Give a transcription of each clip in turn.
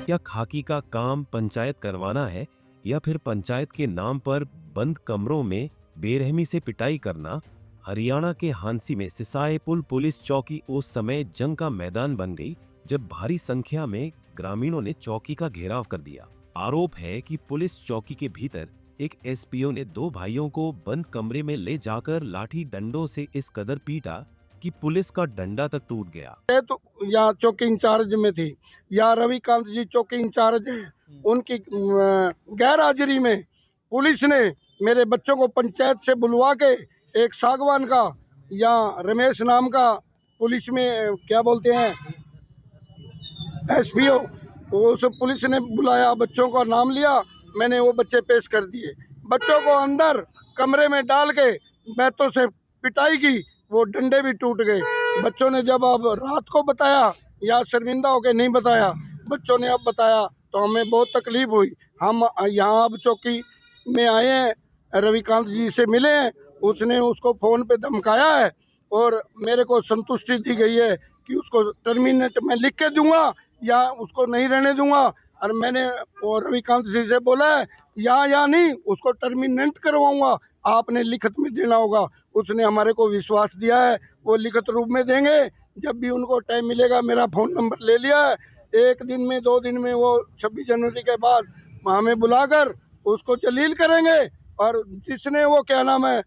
क्या खाकी का काम पंचायत करवाना है या फिर पंचायत के नाम पर बंद कमरों में बेरहमी से पिटाई करना? हरियाणा के हांसी में सिसाई पुल पुलिस चौकी उस समय जंग का मैदान बन गई जब भारी संख्या में ग्रामीणों ने चौकी का घेराव कर दिया। आरोप है कि पुलिस चौकी के भीतर एक एसपीओ ने दो भाइयों को बंद कमरे में ले जाकर लाठी डंडों से इस कदर पीटा कि पुलिस का डंडा तक टूट गया। तो यहाँ चौकी इंचार्ज में थी, या रविकांत जी चौकी इंचार्ज हैं, उनकी गैर हाजिरी में पुलिस ने मेरे बच्चों को पंचायत से बुलवा के एक सागवान का या रमेश नाम का पुलिस में क्या बोलते हैं एसपीओ, उस पुलिस ने बुलाया, बच्चों का नाम लिया, मैंने वो बच्चे पेश कर दिए। बच्चों को अंदर कमरे में डाल के बैतों से पिटाई की, वो डंडे भी टूट गए। बच्चों ने जब अब रात को बताया या शर्मिंदा होकर नहीं बताया, बच्चों ने अब बताया तो हमें बहुत तकलीफ हुई। हम यहाँ अब चौकी में आए हैं, रविकांत जी से मिले हैं, उसने उसको फ़ोन पे धमकाया है और मेरे को संतुष्टि दी गई है कि उसको टर्मिनेट मैं लिख के दूंगा या उसको नहीं रहने दूंगा। और मैंने वो रविकांत जी से बोला है या नहीं, उसको टर्मिनेट करवाऊंगा, आपने लिखित में देना होगा। उसने हमारे को विश्वास दिया है, वो लिखित रूप में देंगे। जब भी उनको टाइम मिलेगा, मेरा फ़ोन नंबर ले लिया है, एक दिन में 2 दिन में वो 26 जनवरी के बाद हमें बुलाकर उसको जलील करेंगे। और जिसने वो क्या नाम है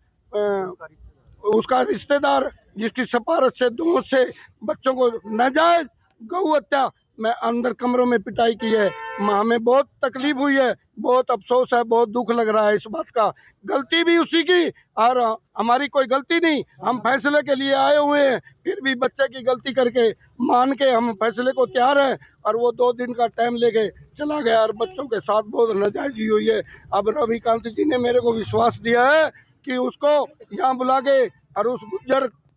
उसका रिश्तेदार जिसकी सिफारिश से दूध से बच्चों को नाजायज गौ हत्या में अंदर कमरों में पिटाई की है, हमें बहुत तकलीफ हुई है, बहुत अफसोस है, बहुत दुख लग रहा है इस बात का। गलती भी उसी की और हमारी कोई गलती नहीं। हम फैसले के लिए आए हुए हैं, फिर भी बच्चे की गलती करके मान के हम फैसले को तैयार हैं। और वो 2 दिन का टाइम लेके चला गया और बच्चों के साथ बहुत नाजायजी हुई है। अब रविकांत जी ने मेरे को विश्वास दिया है कि उसको यहाँ बुला के और उस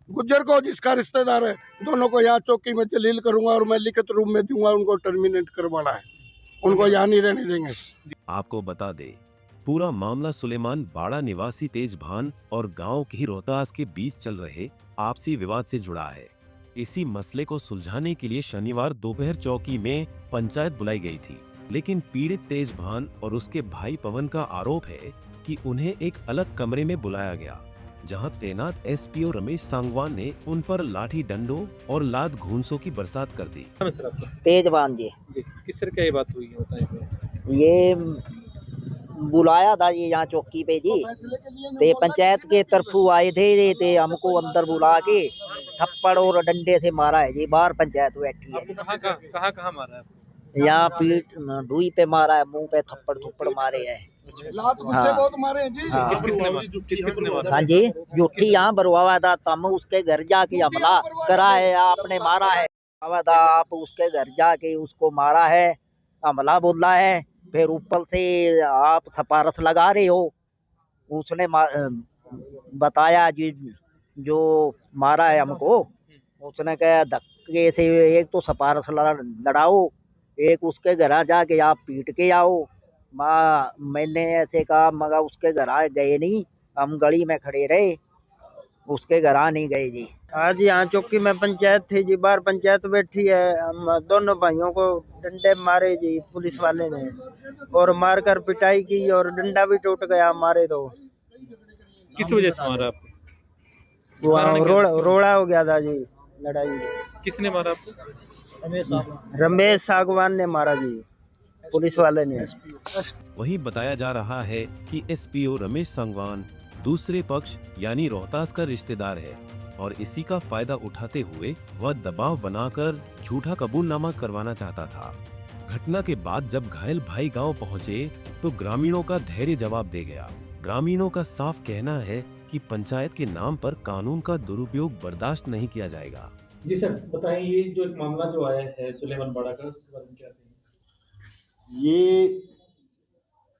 गुज्जर को जिसका रिश्तेदार है, दोनों को यहाँ चौकी में जलील करूंगा और मैं लिखित रूप में दूंगा, उनको टर्मिनेट करवाना है, उनको यहाँ नहीं रहने देंगे। आपको बता दे, पूरा मामला सुलेमान बाड़ा निवासी तेजभान और गांव की रोहतास के बीच चल रहे आपसी विवाद से जुड़ा है। इसी मसले को सुलझाने के लिए शनिवार दोपहर चौकी में पंचायत बुलाई गई थी, लेकिन पीड़ित तेजभान और उसके भाई पवन का आरोप है कि उन्हें एक अलग कमरे में बुलाया गया, जहां तैनात एसपीओ रमेश सांगवान ने उन पर लाठी डंडों और लात घूंसों की बरसात कर दी। सर आपका तेजबान जी, किस तरह की ये बात हुई है बताइए। ये बुलाया था जी यहाँ चौकी पे जी, ते पंचायत के तरफू आए थे ते हमको अंदर बुला के थप्पड़ और डंडे से मारा है जी। बाहर पंचायत बैठी है, कहाँ कहाँ मारा है आपको? यहाँ पीठ ढूई पे मारा है, मुंह पे थप्पड़ थप्पड़ मारे हैं। लात गुस्से हाँ बहुत मारे हैं जी। हाँ किसने मारा? हाँ जी, जुट्ठी यहाँ बरवावा था, तम उसके घर जाके हमला करा है, आपने मारा है। बाबा था, आप उसके घर जाके उसको मारा है, हमला बोला है, फिर ऊपर से आप सिफारिश लगा रहे हो। उसने बताया जी, जो मारा है हमको, उसने कहा धक्के से एक तो सिफारिश लड़ाओ, एक उसके घर जाके आप पीट के आओ। मैंने ऐसे कहा, मगर उसके घर गए नहीं, हम गली में खड़े रहे, उसके घर नहीं गए जी। आज यहाँ चौकी में पंचायत थी जी, बाहर पंचायत बैठी है, हम दोनों भाइयों को डंडे मारे जी पुलिस वाले ने, और मारकर पिटाई की और डंडा भी टूट गया हमारे। तो किस वजह से मारा आपको? वो रोड़ा हो गया था जी, लड़ाई। किसने मारा आपको? रमेश सागवान ने मारा जी, पुलिस वाले ने। वही बताया जा रहा है कि एसपीओ रमेश सांगवान दूसरे पक्ष यानी रोहतास का रिश्तेदार है और इसी का फायदा उठाते हुए वह दबाव बनाकर झूठा कबूलनामा करवाना चाहता था। घटना के बाद जब घायल भाई गांव पहुंचे तो ग्रामीणों का धैर्य जवाब दे गया। ग्रामीणों का साफ कहना है कि पंचायत के नाम पर कानून का दुरुपयोग बर्दाश्त नहीं किया जाएगा। जी सर बताएं, ये जो एक मामला जो आया है सुलेमान बाड़ा का, उसके बारे में क्या कहेंगे? ये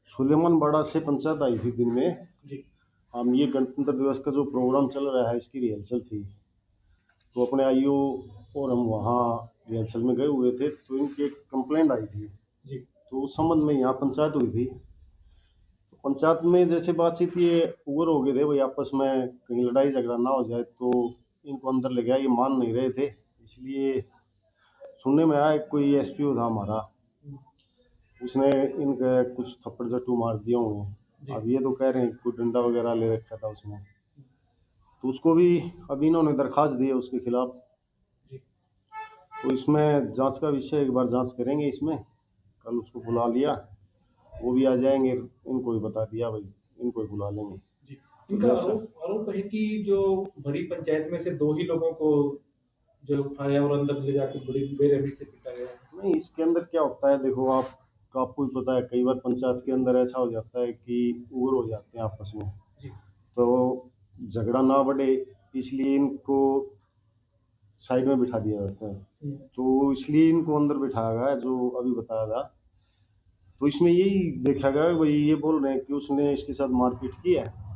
सुलेमान बाड़ा से पंचायत आई थी दिन में। जी। हम ये गणतंत्र दिवस का जो प्रोग्राम चल रहा है इसकी रिहर्सल थी, तो अपने आईओ और हम वहाँ रिहर्सल में गए हुए थे, तो इनकी एक कंप्लेंट आई थी जी। तो उस संबंध में यहाँ पंचायत हुई थी। तो पंचायत में जैसे बातचीत ये उगर हो गए थे भाई, आपस में कहीं लड़ाई झगड़ा ना हो जाए, तो इनको अंदर ले गया, ये मान नहीं रहे थे। इसलिए सुनने में आया कोई एसपीओ था हमारा, उसने इनके कुछ थप्पड़ जट्टू मार दिए होंगे। अब ये तो कह रहे हैं कोई डंडा वगैरह ले रखा था उसने, तो उसको भी अभी इन्होंने दरखास्त दी है उसके खिलाफ। तो इसमें जांच का विषय, एक बार जांच करेंगे इसमें। कल उसको बुला लिया, वो भी आ जाएंगे, इनको ही बता दिया भाई, इनको ही बुला लेंगे। इनका जैसा- आरोप है कि जो भरी पंचायत में से 2 ही लोगों को जो उठाया और अंदर ले जाके बड़ी बेरहमी से पीटा गया। नहीं, इसके अंदर क्या होता है, देखो आपको भी पता है, कई बार पंचायत के अंदर ऐसा हो जाता है कि उग्र हो जाते हैं आपस में, जी। तो झगड़ा ना बढ़े इसलिए इनको साइड में बिठा दिया जाता है। तो इसलिए इनको अंदर बिठाया गया है, जो अभी बताया था। तो इसमें यही देखा गया, भाई ये बोल रहे हैं कि उसने इसके साथ मारपीट की है।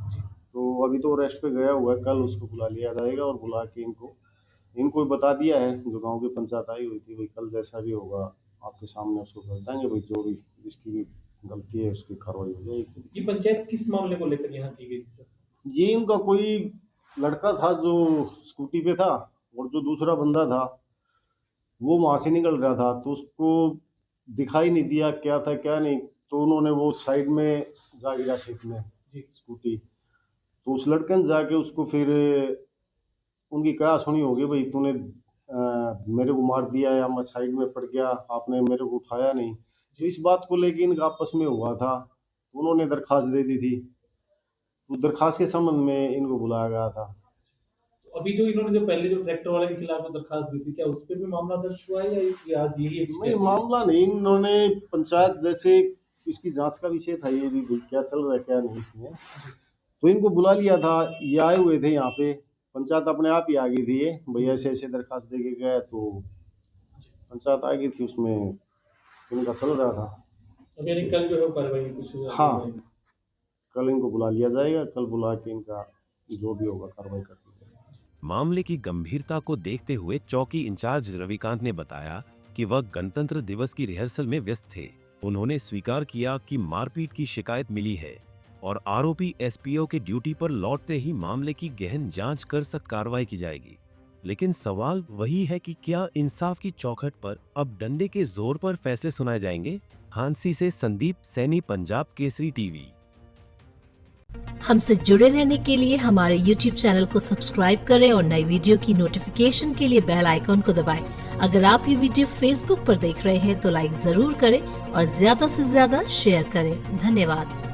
तो अभी तो अरेस्ट पे गया हुआ है, कल उसको बुला लिया जाएगा और बुला के इनको बता दिया है, जो गांव की पंचायत आई हुई थी, भाई कल जैसा भी होगा आपके सामने उसको कर देंगे, भाई जो भी जिसकी भी गलती है उसकी कार्रवाई हो जाएगी। ये पंचायत किस मामले को लेकर यहाँ की गई थी सर? ये इनका कोई लड़का था जो स्कूटी पे था, और जो दूसरा बंदा था वो वहां से निकल रहा था, तो उसको दिखाई नहीं दिया क्या था क्या नहीं, तो उन्होंने वो साइड में जा गिरा खेत में स्कूटी। तो उस लड़के ने जाके उसको फिर उनकी क्या सुनी होगी, भाई तूने मेरे को मार दिया या मैं साइड में पड़ गया, आपने मेरे को उठाया नहीं। तो इस बात को लेके इनका आपस में हुआ था, उन्होंने दरखास्त दे दी थी, तो दरखास्त के संबंध में इनको बुलाया गया था। तो अभी जो इन्होंने जो पहले जो ट्रैक्टर वाले के खिलाफ जो दरखास्त दी थी, क्या उस पर भी मामला दर्ज हुआ है या आज यही नहीं, मामला नहीं, इन्होंने पंचायत जैसे इसकी जांच का विषय था ये भी, क्या चल रहा है क्या नहीं इसमें, तो इनको बुला लिया था। ये आए हुए थे यहाँ पे, पंचायत अपने आप ही आ गई थी, ये भैया ऐसे ऐसे दरखास्त दे के गए, तो पंचायत आ गई थी, उसमें इनका चल रहा था। अब यानी कल जो है कार्रवाई कुछ हाँ, कल इनको बुला लिया जाएगा, कल बुला के इनका जो भी होगा कार्रवाई कर दी जाएगी। मामले की गंभीरता को देखते हुए चौकी इंचार्ज रविकांत ने बताया कि वह गणतंत्र दिवस की रिहर्सल में व्यस्त थे। उन्होंने स्वीकार किया कि मारपीट की शिकायत मिली है और आरोपी एसपीओ के ड्यूटी पर लौटते ही मामले की गहन जांच कर सख्त कार्रवाई की जाएगी। लेकिन सवाल वही है कि क्या इंसाफ की चौखट पर अब डंडे के जोर पर फैसले सुनाए जाएंगे? हांसी से संदीप सैनी, पंजाब केसरी टीवी। हमसे जुड़े रहने के लिए हमारे YouTube चैनल को सब्सक्राइब करें और नई वीडियो की नोटिफिकेशन के लिए बेल आइकॉन को दबाएं। अगर आप ये वीडियो Facebook पर देख रहे हैं तो लाइक जरूर करें और ज्यादा से ज्यादा शेयर करें। धन्यवाद।